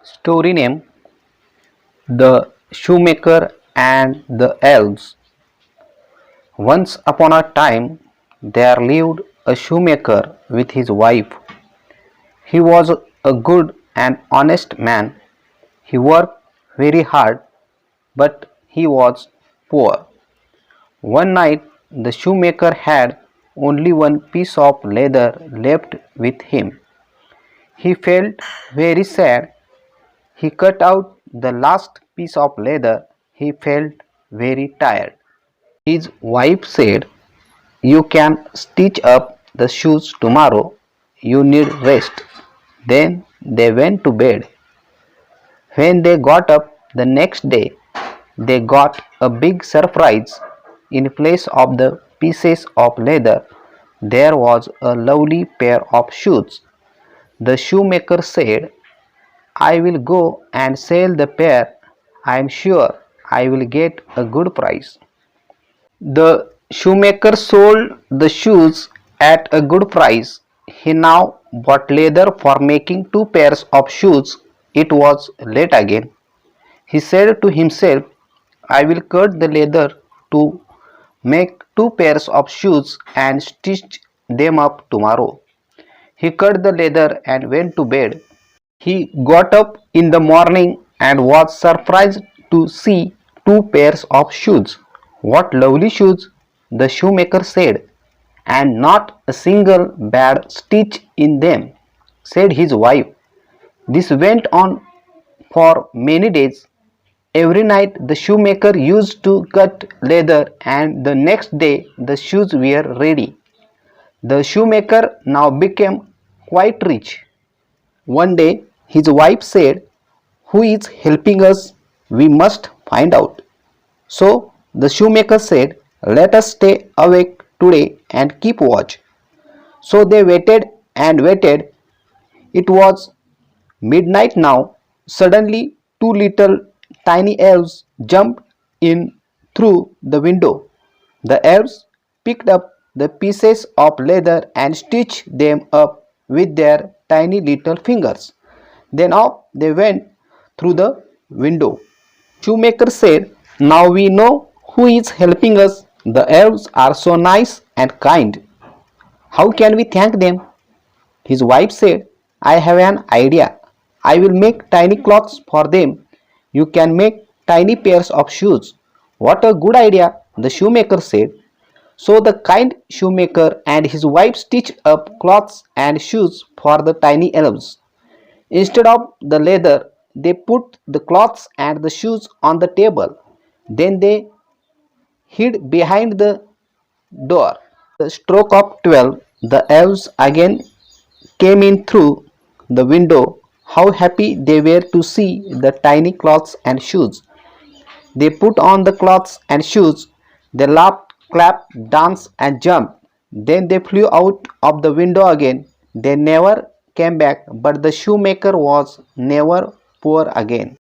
Story name: The Shoemaker and the Elves. Once upon a time there lived a shoemaker with his wife. He was a good and honest man. He worked very hard, but he was poor. One night the shoemaker had only one piece of leather left with him. He felt very sad. He cut out the last piece of leather. He felt very tired. His wife said, "You can stitch up the shoes tomorrow. You need rest." Then they went to bed. When they got up the next day, they got a big surprise. In place of the pieces of leather, there was a lovely pair of shoes. The shoemaker said, "I will go and sell the pair. I am sure I will get a good price." The shoemaker sold the shoes at a good price. He now bought leather for making two pairs of shoes. It was late again. He said to himself, "I will cut the leather to make two pairs of shoes and stitch them up tomorrow." He cut the leather and went to bed. He got up in the morning and was surprised to see two pairs of shoes. "What lovely shoes!" the shoemaker said. "And not a single bad stitch in them," said his wife. This went on for many days. Every night the shoemaker used to cut leather, and the next day the shoes were ready. The shoemaker now became quite rich. One day his wife said, "Who is helping us? We must find out." So the shoemaker said, "Let us stay awake today and keep watch." So they waited and waited. It was midnight now. Suddenly two little tiny elves jumped in through the window. The elves picked up the pieces of leather and stitched them up with their tiny little fingers. Then off they went through the window. Shoemaker said, "Now we know who is helping us. The elves are so nice and kind. How can we thank them?" His wife said, "I have an idea. I will make tiny clothes for them. You can make tiny pairs of shoes." "What a good idea," the shoemaker said. So the kind shoemaker and his wife stitched up cloths and shoes for the tiny elves. Instead of the leather, they put the cloths and the shoes on the table. Then they hid behind the door. The stroke of 12, the elves again came in through the window. How happy they were to see the tiny cloths and shoes. They put on the cloths and shoes. They laughed, clapped, danced, and jumped. Then they flew out of the window again. They never came back, but the shoemaker was never poor again.